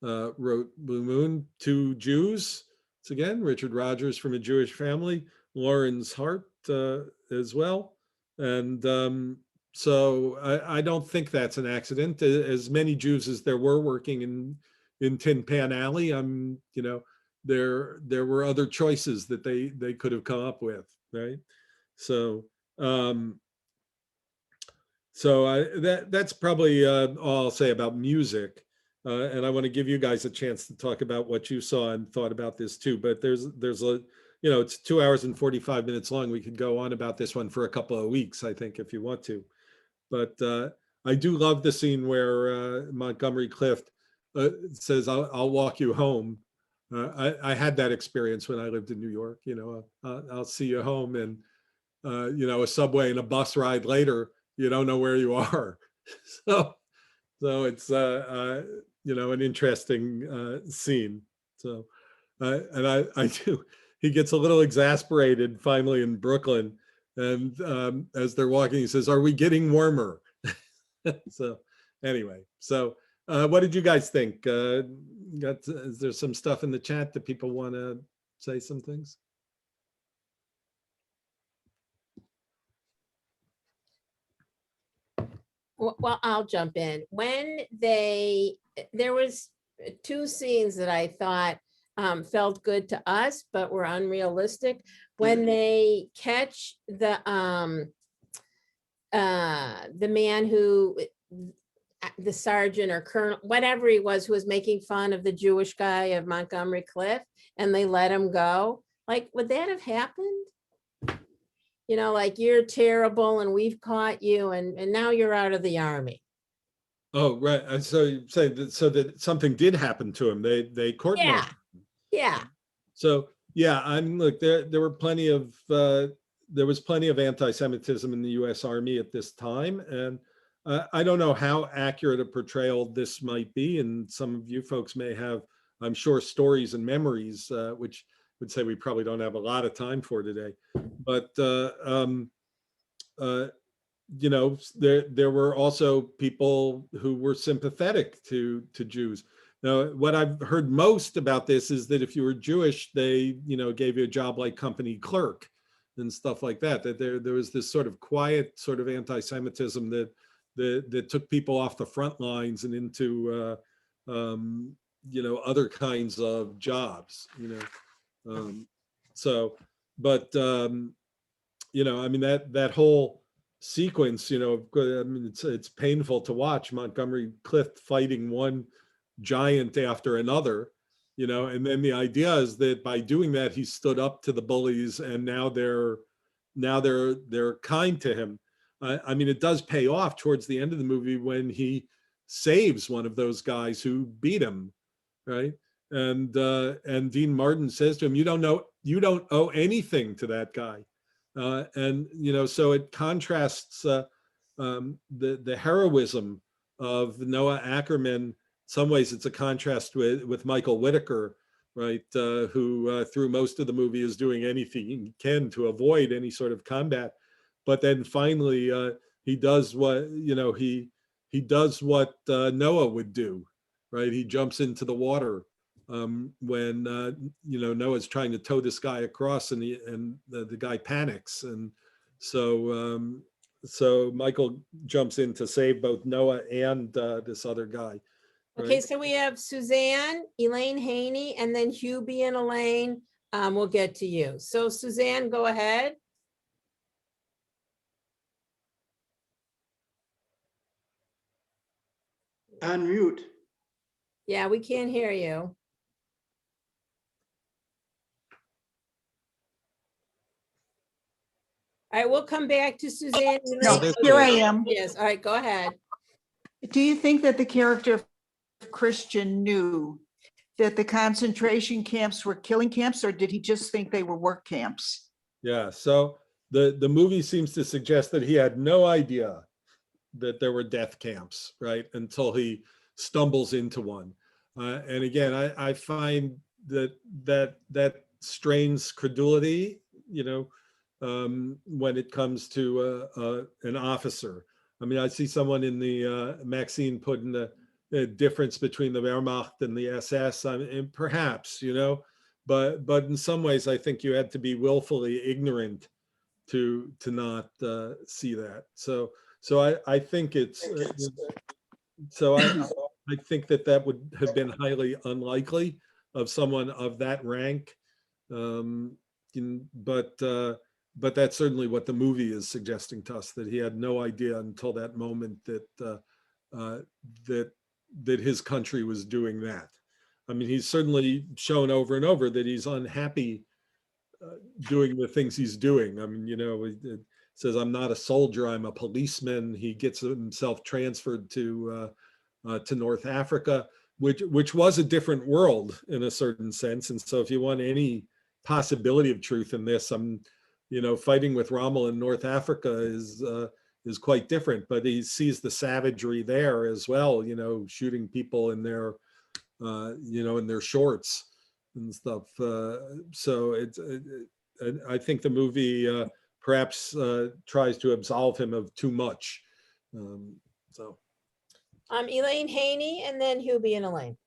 wrote Blue Moon, two Jews. It's again, Richard Rogers from a Jewish family, Lawrence Hart as well. And so I don't think that's an accident. As many Jews as there were working in Tin Pan Alley, you know, there were other choices that they could have come up with, right? So that's probably all I'll say about music. And I want to give you guys a chance to talk about what you saw and thought about this too. But there's a, you know, it's 2 hours and 45 minutes long. We could go on about this one for a couple of weeks, I think, if you want to. But I do love the scene where Montgomery Clift says, I'll walk you home. I had that experience when I lived in New York. You know, I'll see you home, and you know, a subway and a bus ride later, you don't know where you are. So it's you know, an interesting scene. So and I do. He gets a little exasperated finally in Brooklyn, and as they're walking, he says, "Are we getting warmer?" So anyway, so what did you guys think? Is there some stuff in the chat that people want to say some things? Well, I'll jump in. When there was two scenes that I thought felt good to us, but were unrealistic. When they catch the man who, the sergeant or colonel, whatever he was, who was making fun of the Jewish guy of Montgomery Clift, and they let him go. Like, would that have happened? You know, like, you're terrible and we've caught you, and now you're out of the army. Oh, right. And so you say that, so that something did happen to him. They court-martialed him. Yeah. So yeah, I mean, look, there were plenty of there was plenty of anti-Semitism in the U.S. Army at this time, and I don't know how accurate a portrayal this might be, and some of you folks may have, I'm sure, stories and memories which would say we probably don't have a lot of time for today. But you know, there were also people who were sympathetic to Jews. Now, what I've heard most about this is that if you were Jewish, they, you know, gave you a job like company clerk, and stuff like that. That there was this sort of quiet sort of anti-Semitism that took people off the front lines and into other kinds of jobs. So, but I mean that whole sequence, I mean it's painful to watch Montgomery Clift fighting one giant after another, and then the idea is that by doing that he stood up to the bullies, and now they're kind to him. I mean, it does pay off towards the end of the movie when he saves one of those guys who beat him, right? And Dean Martin says to him, you don't owe anything to that guy. And so it contrasts the heroism of Noah Ackerman. In some ways, it's a contrast with Michael Whitaker, right? Who through most of the movie is doing anything he can to avoid any sort of combat, but then finally he does what he does what Noah would do, right? He jumps into the water when Noah's trying to tow this guy across, and the guy panics, and so Michael jumps in to save both Noah and this other guy. Okay, Right? so we have Suzanne, Elaine Haney, and then Hubie and Elaine. We'll get to you. So Suzanne, go ahead. Unmute. Yeah, we can't hear you. All right, we'll come back to Suzanne. No, there's- here I am. Yes, all right, go ahead. Do you think that the character of Christian knew that the concentration camps were killing camps, or did he just think they were work camps? Yeah, so the movie seems to suggest that he had no idea that there were death camps, right, until he stumbles into one. And again, I find that strains credulity, when it comes to an officer. I mean, I see someone in the Maxine putting the difference between the Wehrmacht and the SS. I mean, perhaps, but in some ways, I think you had to be willfully ignorant to not see that. So I think it's so I think that would have been highly unlikely of someone of that rank. But that's certainly what the movie is suggesting to us, that he had no idea until that moment that his country was doing that. I mean, he's certainly shown over and over that he's unhappy doing the things he's doing. I mean, it says, I'm not a soldier, I'm a policeman. He gets himself transferred to North Africa, which was a different world in a certain sense. And so if you want any possibility of truth in this, fighting with Rommel in North Africa is quite different, but he sees the savagery there as well, shooting people in their in their shorts and stuff. So I think the movie perhaps tries to absolve him of too much. Elaine Haney, and then Hubie and Elaine.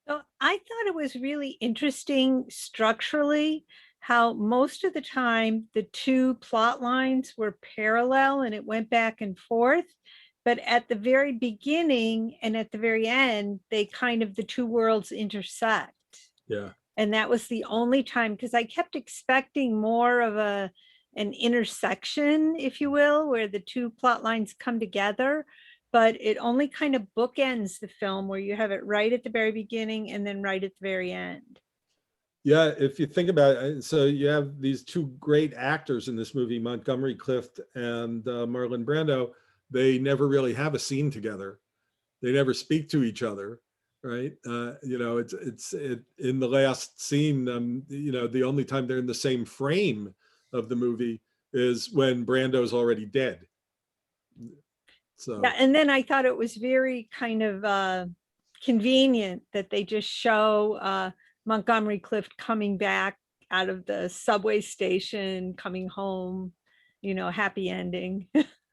So I thought it was really interesting structurally how most of the time the two plot lines were parallel and it went back and forth. But at the very beginning and at the very end, the two worlds intersect. Yeah. And that was the only time, because I kept expecting more of an intersection, if you will, where the two plot lines come together. But it only kind of bookends the film, where you have it right at the very beginning and then right at the very end. Yeah, if you think about it, so you have these two great actors in this movie, Montgomery Clift and Marlon Brando. They never really have a scene together. They never speak to each other, right? It's in the last scene, the only time they're in the same frame of the movie is when Brando's already dead. So yeah, and then I thought it was very kind of convenient that they just show Montgomery Clift coming back out of the subway station, coming home, happy ending.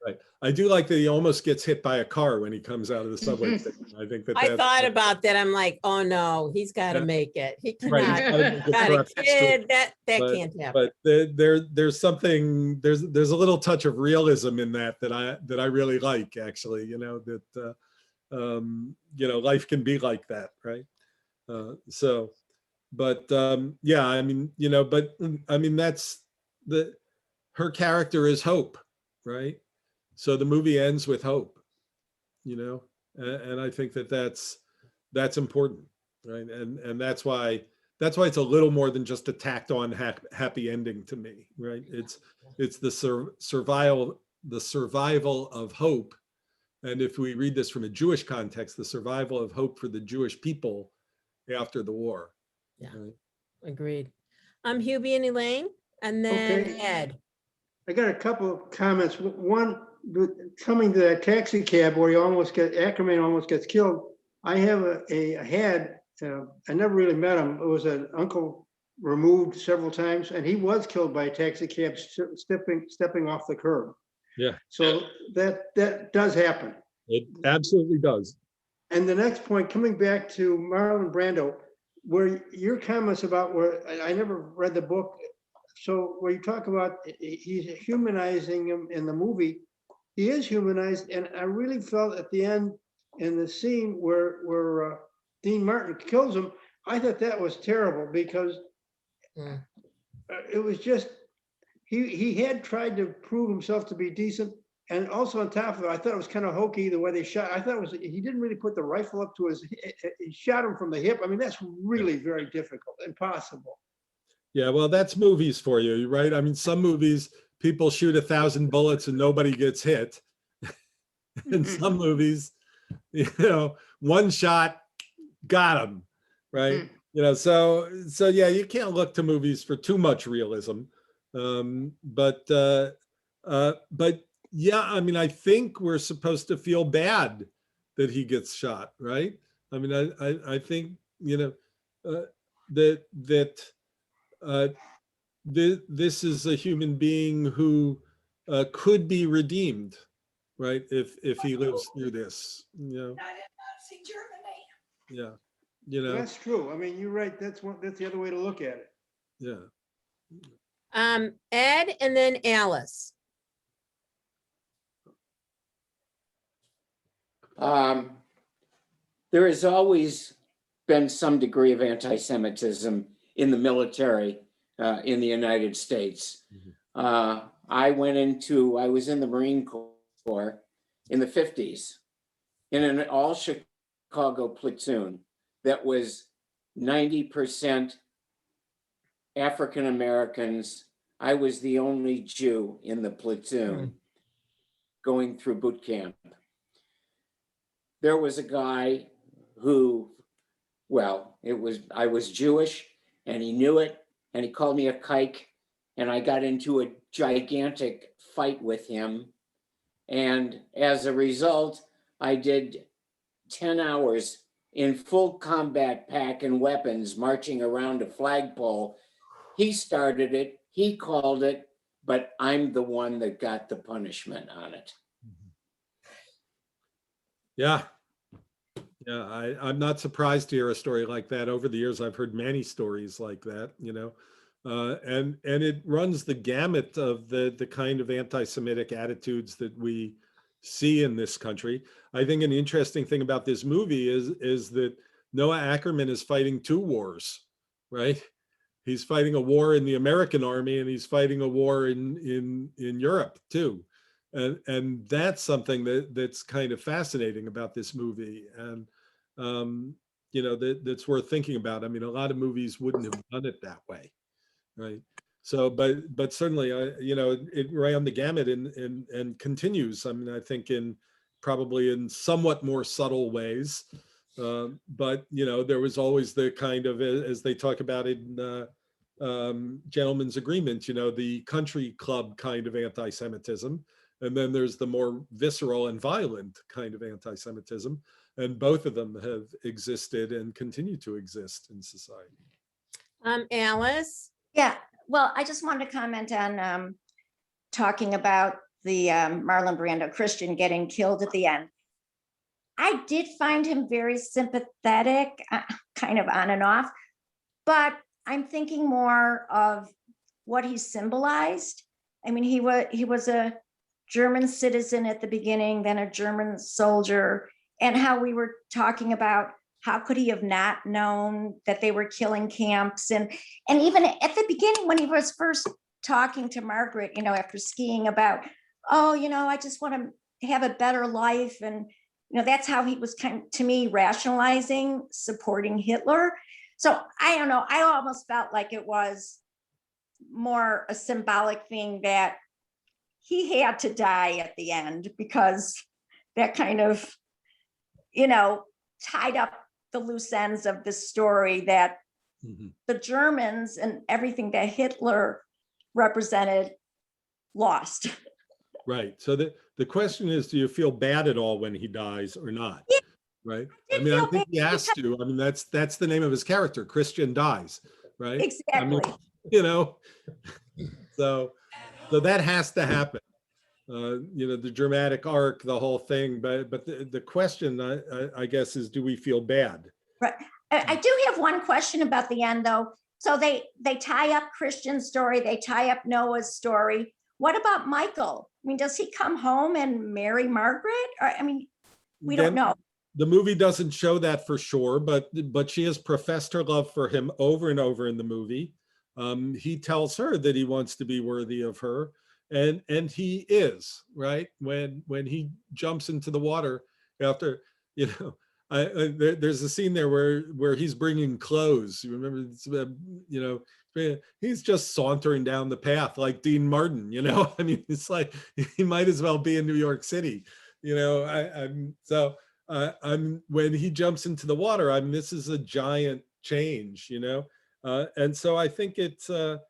Right. I do like that he almost gets hit by a car when he comes out of the subway station. I think that I that's thought about that. I'm like, oh no, he's got to Yeah. make it. He right. cannot. He's gotta make it Got for a us. kid. That But- can't happen. But there's something, there's a little touch of realism in that I really like, actually, you know, that you know, life can be like that, right? So, but yeah, I mean, you know, but I mean, that's her character is Hope, right? So the movie ends with hope, you know, and I think that that's important, right? And that's why it's a little more than just a tacked on happy ending to me, right? It's the survival of hope. And if we read this from a Jewish context, the survival of hope for the Jewish people after the war. Yeah. Right? Agreed. Hubie and Elaine, and then Okay. Ed. I got a couple of comments. One, coming to that taxi cab where Ackerman almost gets killed. I have I never really met him. It was an uncle removed several times, and he was killed by a taxi cab stepping off the curb. Yeah. So that does happen. It absolutely does. And the next point, coming back to Marlon Brando, where your comments about where I never read the book. So where you talk about he's humanizing him in the movie, he is humanized. And I really felt at the end in the scene where Dean Martin kills him, I thought that was terrible because it was just, he had tried to prove himself to be decent. And also on top of it, I thought it was kind of hokey the way they shot. I thought it was, he didn't really put the rifle up to he shot him from the hip. I mean, that's really very difficult, impossible. Yeah, well, that's movies for you, right? I mean, some movies, people shoot 1,000 bullets and nobody gets hit. And some movies, you know, one shot, got him, right? You know, so yeah, you can't look to movies for too much realism. But yeah, I mean, I think we're supposed to feel bad that he gets shot, right? I mean, I think, you know, this is a human being who could be redeemed, right? If he lives through this, you know. Yeah, you know. That's true. I mean, you're right. That's the other way to look at it. Yeah. Ed, and then Alice. There has always been some degree of anti-Semitism in the military in the United States. I was in the Marine Corps in the 50s in an all Chicago platoon that was 90% African Americans. I was the only Jew in the platoon going through boot camp. There was a guy who, well, I was Jewish and he knew it and he called me a kike and I got into a gigantic fight with him. And as a result, I did 10 hours in full combat pack and weapons marching around a flagpole. He started it, he called it, but I'm the one that got the punishment on it. Yeah. Yeah, I'm not surprised to hear a story like that. Over the years, I've heard many stories like that, you know, and it runs the gamut of the kind of anti-Semitic attitudes that we see in this country. I think an interesting thing about this movie is that Noah Ackerman is fighting two wars, right? He's fighting a war in the American army and he's fighting a war in Europe too. And that's something that's kind of fascinating about this movie. And, you know, that's worth thinking about. I mean, a lot of movies wouldn't have done it that way, right? So, but certainly, you know, it ran the gamut and continues. I mean, I think probably in somewhat more subtle ways. But, you know, there was always the kind of, as they talk about in Gentleman's Agreement, you know, the country club kind of anti-Semitism. And then there's the more visceral and violent kind of anti-Semitism. And both of them have existed and continue to exist in society. Alice. Yeah, well, I just wanted to comment on talking about the Marlon Brando Christian getting killed at the end. I did find him very sympathetic, kind of on and off, but I'm thinking more of what he symbolized. I mean, he was a German citizen at the beginning, then a German soldier, and how we were talking about how could he have not known that they were killing camps, and even at the beginning when he was first talking to Margaret, after skiing about, oh, I just want to have a better life, and that's how he was kind of, to me, rationalizing supporting Hitler. So I don't know, I almost felt like it was more a symbolic thing that he had to die at the end, because that kind of, tied up the loose ends of the story that the Germans and everything that Hitler represented lost. Right. So the question is, do you feel bad at all when he dies or not? Yeah, right. I I mean, I feel think bad he has to. I mean, that's the name of his character. Christian dies. Right. Exactly. I mean, so that has to happen. The dramatic arc, the whole thing. But the question, I guess, is, do we feel bad? Right. I do have one question about the end, though. So they tie up Christian's story, they tie up Noah's story. What about Michael? I mean, does he come home and marry Margaret? Or, I mean, we don't know. The movie doesn't show that for sure, but she has professed her love for him over and over in the movie. He tells her that he wants to be worthy of her, and he is, right? When he jumps into the water after, there's a scene there where he's bringing clothes. You remember, he's just sauntering down the path like Dean Martin. I mean, it's like he might as well be in New York City. When he jumps into the water, this is a giant change. And so I think it's that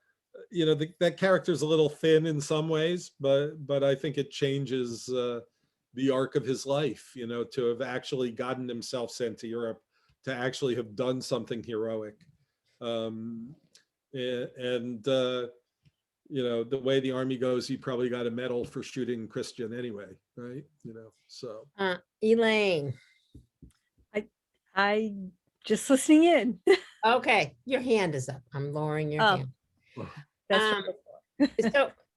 character's a little thin in some ways, but I think it changes the arc of his life, to have actually gotten himself sent to Europe, to actually have done something heroic. The way the army goes, he probably got a medal for shooting Christian anyway, right? So. Elaine. I just listening in. Okay, your hand is up. I'm lowering your hand. That's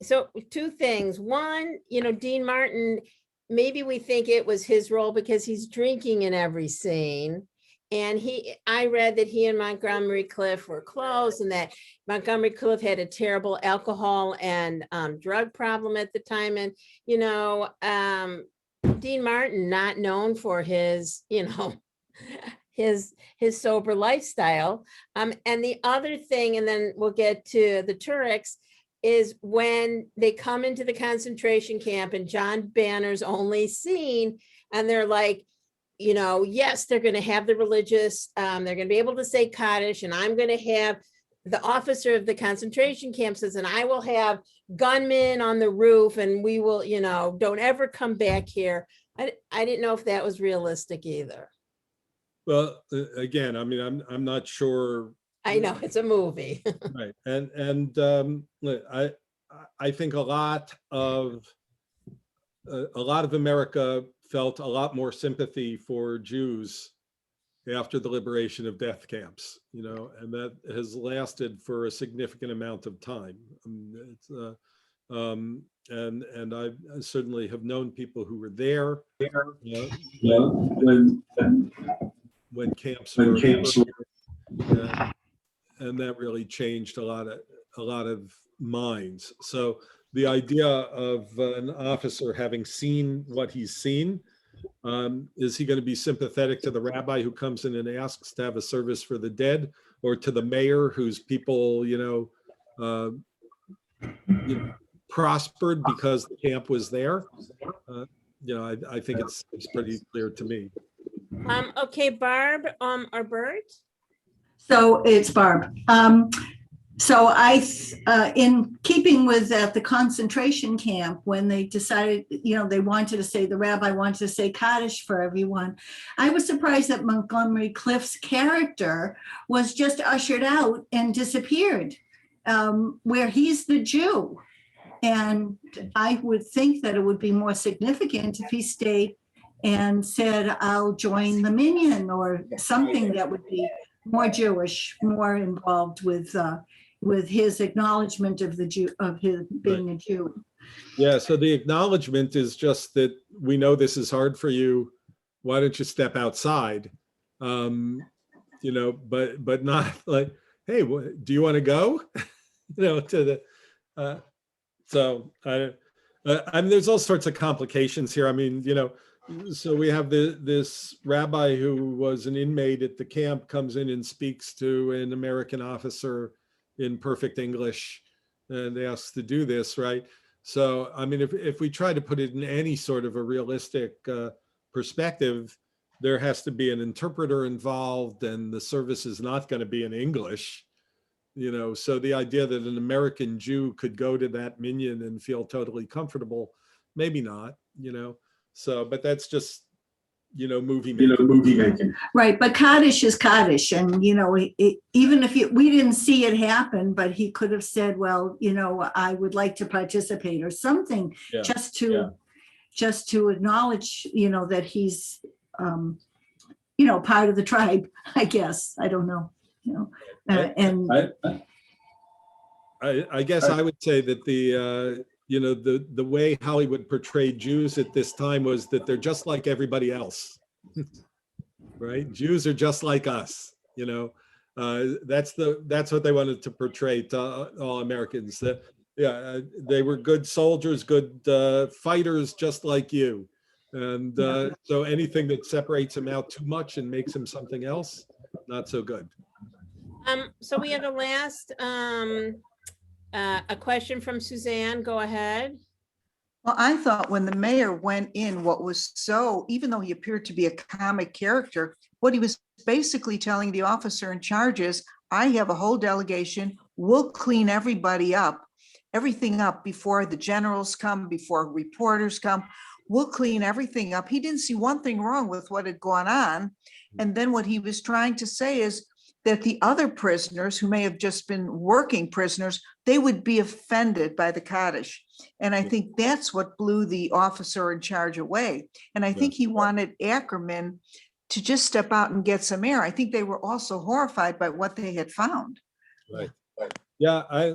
So two things. One, Dean Martin, maybe we think it was his role because he's drinking in every scene. And I read that he and Montgomery Clift were close, and that Montgomery Clift had a terrible alcohol and drug problem at the time. And, Dean Martin, not known for his, his sober lifestyle. And the other thing, and then we'll get to the Turex, is when they come into the concentration camp and John Banner's only scene, and they're like, yes, they're going to have the religious, they're going to be able to say Kaddish, and I'm going to have the officer of the concentration camp says, and I will have gunmen on the roof, and we will, don't ever come back here. I didn't know if that was realistic either. Well, again, I mean, I'm not sure. I know it's a movie. Right. And I think a lot of America felt a lot more sympathy for Jews after the liberation of death camps, and that has lasted for a significant amount of time. And I certainly have known people who were there when camps were, and that really changed a lot of minds. So the idea of an officer having seen what he's seen, is he going to be sympathetic to the rabbi who comes in and asks to have a service for the dead, or to the mayor whose people, prospered because the camp was there? I think it's pretty clear to me. Okay, Barb, or Bert? So it's Barb. So in keeping with at the concentration camp, when they decided, they wanted to say, the rabbi wanted to say Kaddish for everyone, I was surprised that Montgomery Clift's character was just ushered out and disappeared, where he's the Jew. And I would think that it would be more significant if he stayed and said, I'll join the Minyan, or something that would be more Jewish, more involved with his acknowledgement of the Jew, of his being a Jew. Yeah, so the acknowledgement is just that we know this is hard for you. Why don't you step outside? You know, but not like, hey, do you want to go? You know, to the so I mean, there's all sorts of complications here. I mean, you know, so we have this rabbi who was an inmate at the camp comes in and speaks to an American officer in perfect English, and they ask to do this, right? So, I mean, if we try to put it in any sort of a realistic perspective, there has to be an interpreter involved, and the service is not going to be in English. You know, so the idea that an American Jew could go to that minyan and feel totally comfortable, maybe not, you know. So, but that's just, you know, movie making. Right, but Kaddish is Kaddish, and you know, even if we didn't see it happen, but he could have said, well, you know, I would like to participate or something, Yeah, just to acknowledge, you know, that he's, you know, part of the tribe, I guess. I don't know, you know, and I guess I would say that the you know, the way Hollywood portrayed Jews at this time was that they're just like everybody else, right? Jews are just like us, you know. That's what they wanted to portray to all Americans. That they were good soldiers, good fighters, just like you. And so anything that separates them out too much and makes them something else, not so good. So we have a last a question from Suzanne. Go ahead. Well, I thought when the mayor went in, what was so, even though he appeared to be a comic character, what he was basically telling the officer in charge is, I have a whole delegation, we'll clean everybody up, everything up before the generals come, before reporters come, we'll clean everything up. He didn't see one thing wrong with what had gone on. And then what he was trying to say is that the other prisoners who may have just been working prisoners, they would be offended by the Kaddish. And I think that's what blew the officer in charge away. And I think he wanted Ackerman to just step out and get some air. I think they were also horrified by what they had found. Right. Yeah,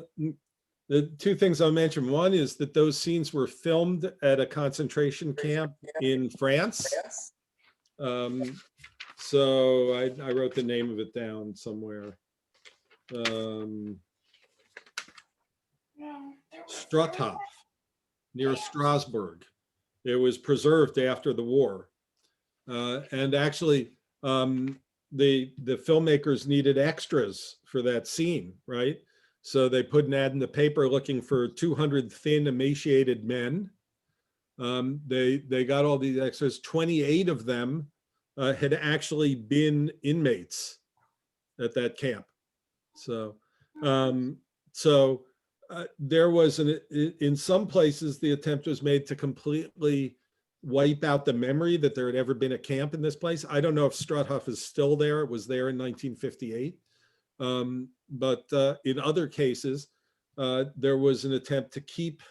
the two things I'll mention. One is that those scenes were filmed at a concentration camp in France. So I wrote the name of it down somewhere. Struthof, near Strasbourg. It was preserved after the war. And actually, the filmmakers needed extras for that scene, right? So they put an ad in the paper looking for 200 thin, emaciated men. They got all these extras. 28 of them had actually been inmates at that camp. So, there was in some places the attempt was made to completely wipe out the memory that there had ever been a camp in this place. I don't know if Struthof is still there. It was there in 1958. But in other cases, there was an attempt to keep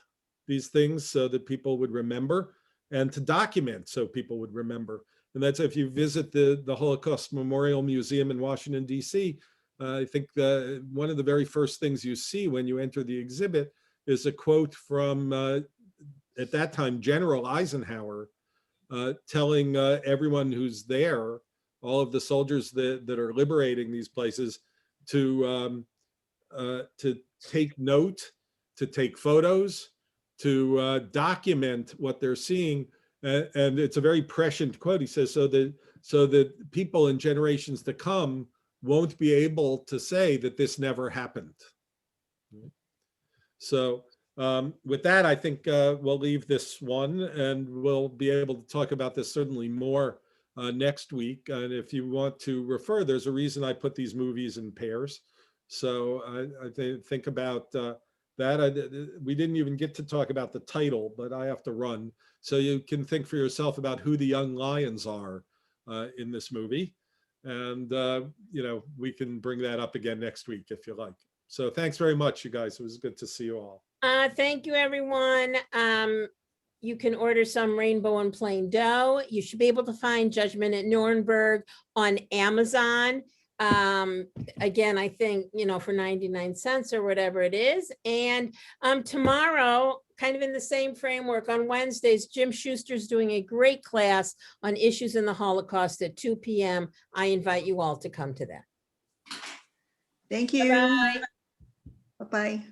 these things so that people would remember, and to document so people would remember. And that's, if you visit the Holocaust Memorial Museum in Washington, D.C., I think one of the very first things you see when you enter the exhibit is a quote from, at that time, General Eisenhower, telling everyone who's there, all of the soldiers that are liberating these places, to take note, to take photos, to document what they're seeing. And it's a very prescient quote. He says, so that people in generations to come won't be able to say that this never happened. So with that, I think we'll leave this one, and we'll be able to talk about this certainly more next week. And if you want to refer, there's a reason I put these movies in pairs. So I think about that. We didn't even get to talk about the title, but I have to run. So you can think for yourself about who the young lions are in this movie. And, you know, we can bring that up again next week if you like. So thanks very much, you guys. It was good to see you all. Thank you, everyone. You can order some Rainbow and Plain Dough. You should be able to find Judgment at Nuremberg on Amazon. Again, I think, for 99 cents or whatever it is. And tomorrow, kind of in the same framework, on Wednesdays, Jim Schuster's doing a great class on issues in the Holocaust at 2 p.m. I invite you all to come to that. Thank you. Bye-bye. Bye-bye.